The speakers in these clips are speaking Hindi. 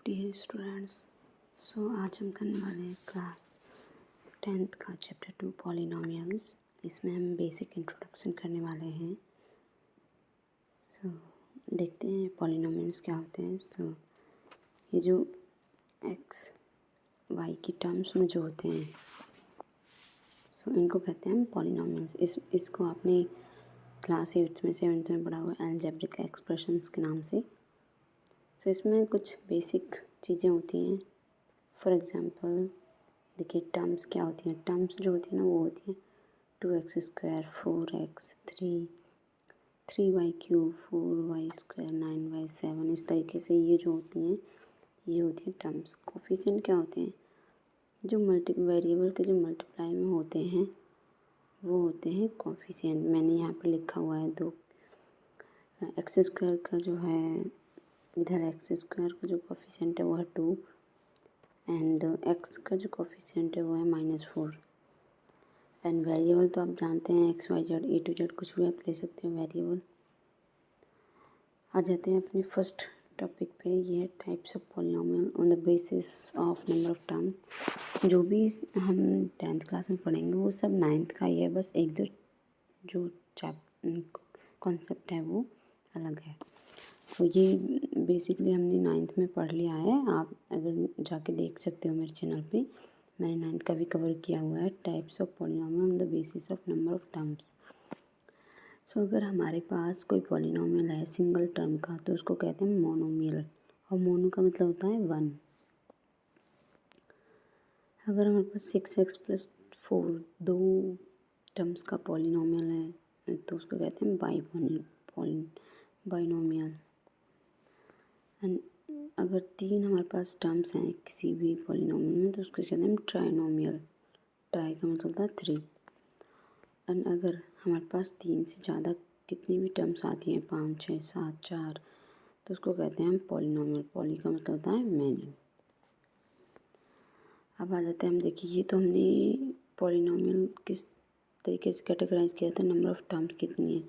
डियर स्टूडेंट्स, आज हम करने वाले हैं क्लास 10th का चैप्टर 2 पॉलिनोमियल्स। इसमें हम बेसिक इंट्रोडक्शन करने वाले हैं। देखते हैं पॉलिनोमियल्स क्या होते हैं। ये जो एक्स वाई की टर्म्स में जो होते हैं इनको कहते हैं पॉलिनोमियल्स। इसको आपने क्लास 8th में 7th में पढ़ा हुआ अलजेब्रिक एक्सप्रेशंस के नाम से। इसमें कुछ बेसिक चीज़ें होती हैं। फॉर एग्ज़ाम्पल देखिए टर्म्स क्या होती हैं। टर्म्स जो होती हैं ना वो होती हैं 2x square 4x 3y cube 4y square 9y 7। इस तरीके से ये जो होती हैं टर्म्स। कोफिशिएंट क्या होते हैं? जो वेरिएबल के जो मल्टीप्लाई में होते हैं वो होते हैं कोफिशिएंट। मैंने यहाँ पर लिखा हुआ है 2 एक्स स्क्वायर का जो है, इधर एक्स स्क्वायर का जो कोफिशिएंट है वो है 2 एंड एक्स का जो कोफिशिएंट है वो है -4। एंड वेरिएबल तो आप जानते हैं X Y Z A to Z कुछ भी आप ले सकते हो वेरिएबल। आ जाते हैं अपने फर्स्ट टॉपिक पे। ये है types of polynomial on the basis of number of term. जो भी हम 10th क्लास में पढ़ेंगे वो सब 9th का ही है, बस एक दो जो कॉन्सेप्ट है वो अलग है। ये बेसिकली हमने 9th में पढ़ लिया है। आप अगर जाके देख सकते हो मेरे चैनल पे, मैंने 9th का भी कवर किया हुआ है। Types of polynomial on the basis of number of terms. अगर हमारे पास कोई पॉलिनोमियल है सिंगल टर्म का तो उसको कहते हैं मोनोमियल, और मोनो का मतलब होता है 1। अगर हमारे पास 6x + 4 दो टर्म्स का पॉलिनोमियल है तो उसको कहते हैं बाइनोमियल। एंड अगर 3 हमारे पास टर्म्स हैं किसी भी पॉलिनोमियल में तो उसको कहते हैं ट्राइनोमियल। ट्राई का मतलब होता है 3। एंड अगर हमारे पास 3 से ज़्यादा कितनी भी टर्म्स आती हैं 5 6 7 4 तो उसको कहते हैं हम पॉलिनोमियल। पॉली का मतलब होता है मैनी। अब आ जाते हैं हम, देखिए ये तो हमने पॉलिनोमियल किस तरीके से कैटेगराइज किया था, नंबर ऑफ टर्म्स कितनी है।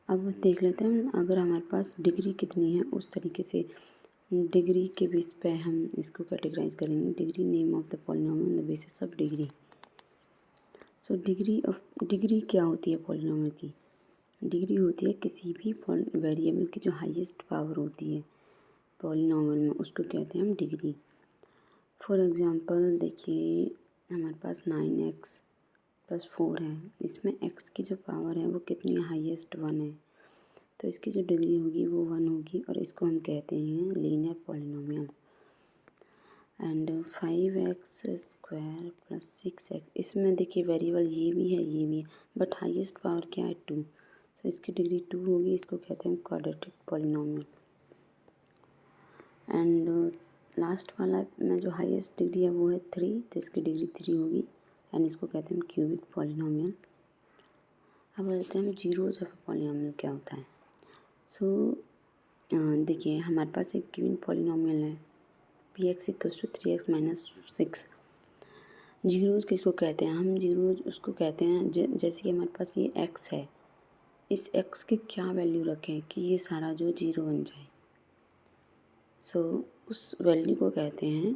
अब देख लेते हैं अगर हमारे पास डिग्री कितनी है, उस तरीके से डिग्री के बेस पे हम इसको कैटेगराइज करेंगे। Degree name of the polynomial on the basis of degree. Degree क्या होती है पॉलिनोमियल की? डिग्री होती है किसी भी वेरिएबल की जो हाईएस्ट पावर होती है पॉलिनोमियल में, उसको कहते हैं हम डिग्री। फॉर एग्ज़ाम्पल देखिए हमारे पास 9x + 4 है। इसमें x की जो पावर है वो कितनी हाईएस्ट 1 है, तो इसकी जो डिग्री होगी वो 1 होगी और इसको हम कहते हैं linear polynomial. And 5x square + 6x, इसमें देखिए वेरिएबल ये भी है बट हाईएस्ट पावर क्या है 2, तो इसकी डिग्री 2 होगी। इसको कहते हैं क्वाड्रेटिक पॉलिनोमियल। एंड लास्ट वाला में जो हाईएस्ट डिग्री है वो है 3, तो इसकी डिग्री 3 होगी एंड इसको कहते हैं क्यूबिक पॉलिनोमियल। अब बताते हैं हम जीरोज ऑफ पॉलिनोमियल क्या होता है। देखिए हमारे पास एक गिवन पॉलिनोमियल है px = 3x - 6। जीरोज किसको कहते हैं? हम जीरोज उसको कहते हैं जैसे कि हमारे पास ये x है, इस x की क्या वैल्यू रखें कि ये सारा जो जीरो बन जाए। उस वैल्यू को कहते हैं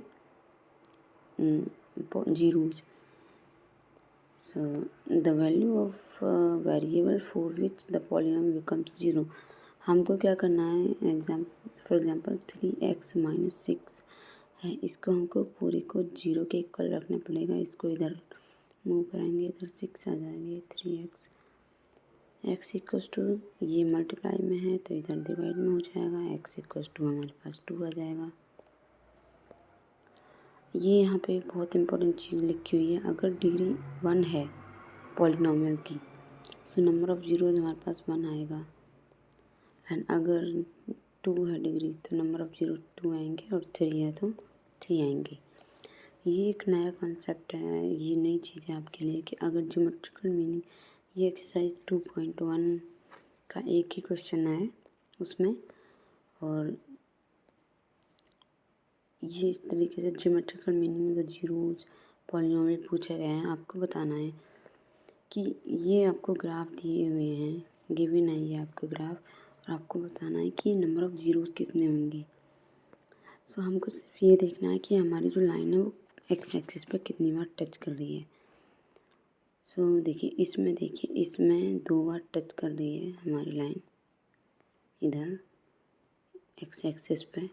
zeros. The value of variable for which the polynomial becomes 0। हमको क्या करना है, फॉर एग्जांपल 3x - 6 है, इसको हमको पूरे को 0 के इक्वल रखना पड़ेगा। इसको इधर मूव कराएंगे, इधर 6 आ जाएंगे, 3x x = ये मल्टीप्लाई में है तो इधर डिवाइड में हो जाएगा। x = हमारे पास 2 आ जाएगा। ये यहाँ पे बहुत इंपॉर्टेंट चीज़ लिखी हुई है। अगर डिग्री 1 है पॉलिनोमियल की तो नंबर ऑफ़ जीरोज हमारे पास 1 आएगा। एंड अगर 2 है डिग्री तो नंबर ऑफ़ जीरो 2 आएंगे और 3 है तो 3 आएंगे। ये एक नया कॉन्सेप्ट है, ये नई चीज़ है आपके लिए कि अगर ज्योमेट्रिकल मीनिंग, ये एक्सरसाइज 2.1 का एक ही क्वेश्चन है उसमें, और ये इस तरीके से geometrical meaning the zeros polynomial पूछा गया है। आपको बताना है कि ये आपको ग्राफ दिए हुए हैं, गिवन है ये आपको ग्राफ, और आपको बताना है कि नंबर ऑफ़ जीरोज कितने होंगे। सो हमको सिर्फ ये देखना है कि हमारी जो लाइन है वो एक्स एक्सिस पर कितनी बार टच कर रही है। सो देखिए इसमें 2 बार टच कर रही है हमारी लाइन इधर एक्स एक्सिस पे।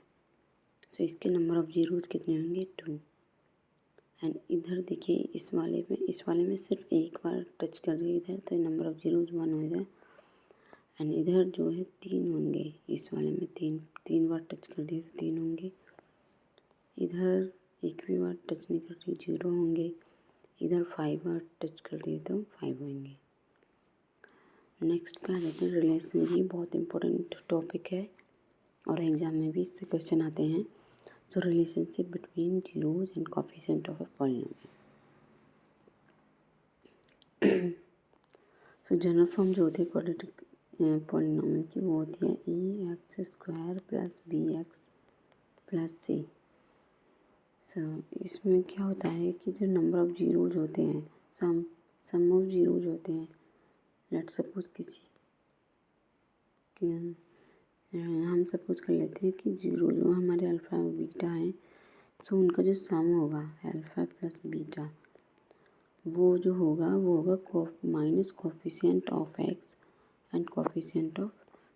सो इसके नंबर ऑफ़ जीरोज़ कितने होंगे 2। एंड इधर देखिए इस वाले में सिर्फ एक बार टच कर रही है इधर, तो नंबर ऑफ़ जीरोज़ 1 होगा। एंड इधर जो है 3 होंगे, इस वाले में 3 बार टच कर रही है तो 3 होंगे। इधर एक भी बार टच नहीं कर रही 0 होंगे। इधर 5 बार टच कर रही है तो 5 होंगे। नेक्स्ट पे आ जाते हैं रिलेशन। ये बहुत इंपॉर्टेंट टॉपिक है और एग्ज़ाम में भी इससे क्वेश्चन आते हैं। So relationship between zeros and coefficient of a polynomial. So general form जो होती है क्वाड्रेटिक पॉलिनोमियल की वो होती है e² plus bx plus c। सो इसमें क्या होता है कि जो नंबर ऑफ़ जीरोज होते हैं, सम ऑफ जीरोज होते हैं। लेट्स सपोज हम सपोज कर लेते हैं कि जीरो जो हमारे अल्फ़ा और बीटा हैं, सो उनका जो सम होगा अल्फ़ा प्लस बीटा वो जो होगा वो होगा minus coefficient of x and coefficient of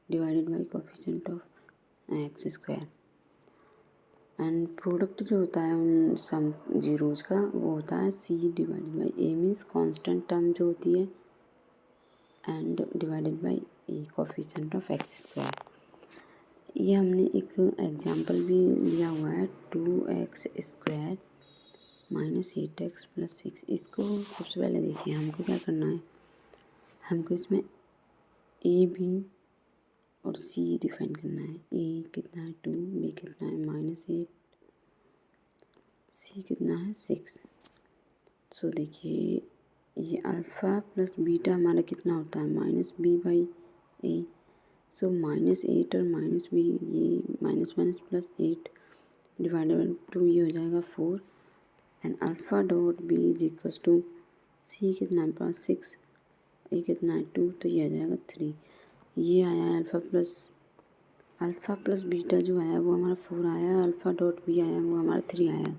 divided by coefficient of X square. And product जो होता है उन सम जीरोज का वो होता है C divided by A, means constant term जो होती है, and divided by A coefficient of X square. ये हमने एक एग्जांपल भी लिया हुआ है 2x² माइनस 8x प्लस 6। इसको सबसे पहले देखिए हमको क्या करना है, हमको इसमें ए बी और सी डिफाइन करना है। ए कितना है 2, बी कितना है -8, सी कितना है 6। सो देखिए ये अल्फ़ा प्लस बीटा हमारा कितना होता है -b/a। सो -8 और -b, ये minus minus plus 8 divided by 2, ये हो जाएगा 4। And alpha dot b is equals to C कितना है पास 6, ए कितना है 2, तो ये आ जाएगा 3। ये आया है अल्फ़ा प्लस बीटा जो आया वो हमारा 4 आया, अल्फ़ा डॉट b आया वो हमारा 3 आया।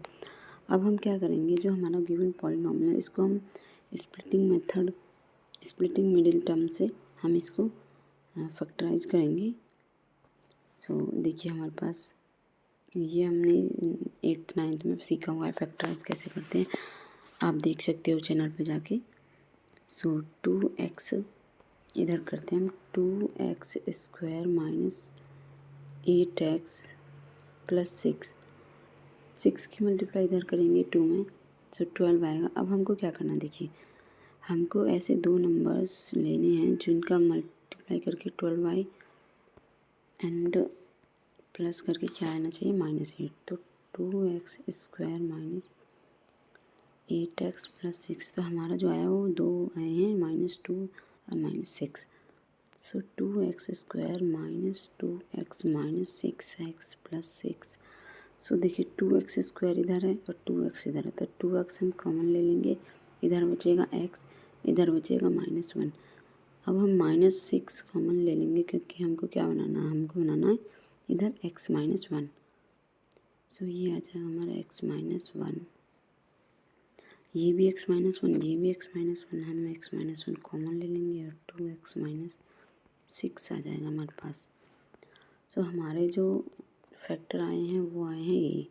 अब हम क्या करेंगे, जो हमारा गिवन पॉलिनोमियल है इसको हम स्प्लिटिंग मिडिल टर्म से हम इसको फैक्टराइज करेंगे। सो देखिए हमारे पास ये हमने 8th 9th में सीखा हुआ है फैक्टराइज कैसे करते हैं, आप देख सकते हो चैनल पे जाके। सो 2x इधर करते हैं हम 2x² माइनस 8x प्लस 6 की मल्टीप्लाई इधर करेंगे 2 में, सो 12 आएगा। अब हमको क्या करना है, देखिए हमको ऐसे दो नंबर्स लेने हैं जिनका मल्टीप्लाई करके 12 आए एंड प्लस करके क्या आना चाहिए -8। तो 2x² माइनस 8x प्लस 6, तो हमारा जो आया वो 2 आए हैं -2 और -6। सो 2x² minus 2x minus 6x plus 6। सो देखिए 2x² इधर है और 2x इधर है, तो 2x हम कॉमन ले लेंगे, इधर बचेगा x, इधर बचेगा -1। अब हम -6 कॉमन ले लेंगे क्योंकि हमको क्या बनाना है, हमको बनाना है इधर x -1। सो ये आ जाएगा हमारा x -1, ये भी x -1, ये भी x -1, हम x -1 कॉमन ले लेंगे और 2x -6 आ जाएगा हमारे पास। सो हमारे जो फैक्टर आए हैं वो आए हैं ये।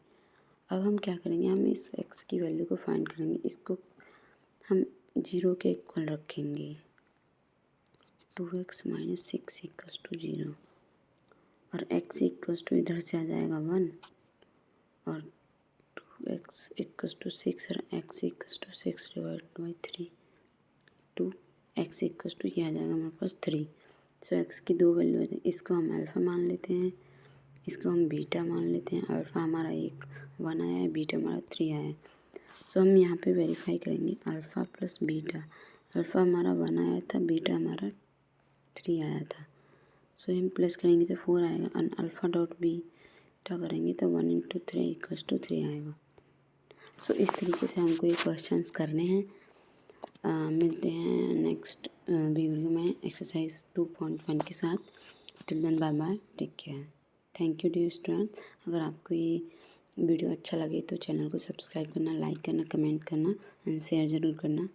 अब हम क्या करेंगे, हम इस x की वैल्यू को फाइंड करेंगे, इसको हम 0 के इक्वल रखेंगे। 2x - 6 इक्वल्स टू 0 और x इक्वल्स टू इधर से आ जाएगा 1 और 2x इक्वल्स टू 6 और x equals to 6 divide by 3, 2x equals to ये आ जाएगा हमारे पास 3। सो x की दो वैल्यू है, इसको हम अल्फ़ा मान लेते हैं, इसको हम बीटा मान लेते हैं। अल्फ़ा हमारा 1 आया है, बीटा हमारा 3 आया है। सो हम यहाँ पे वेरीफाई करेंगे अल्फ़ा प्लस बीटा। अल्फ़ा हमारा 1 आया था, बीटा हमारा 3 आया था। सो हम प्लस करेंगे तो 4 आएगा और अल्फ़ा डॉट बीटा करेंगे तो 1 × 3 इक्वल्स टू 3 आएगा। सो इस तरीके से हमको ये क्वेश्चंस करने हैं। मिलते हैं नेक्स्ट वीडियो में एक्सरसाइज 2.1 के साथ। Till then bye bye, take care, thank you dear student. अगर आपको ये वीडियो अच्छा लगे तो चैनल को सब्सक्राइब करना, लाइक करना, कमेंट करना एंड शेयर ज़रूर करना।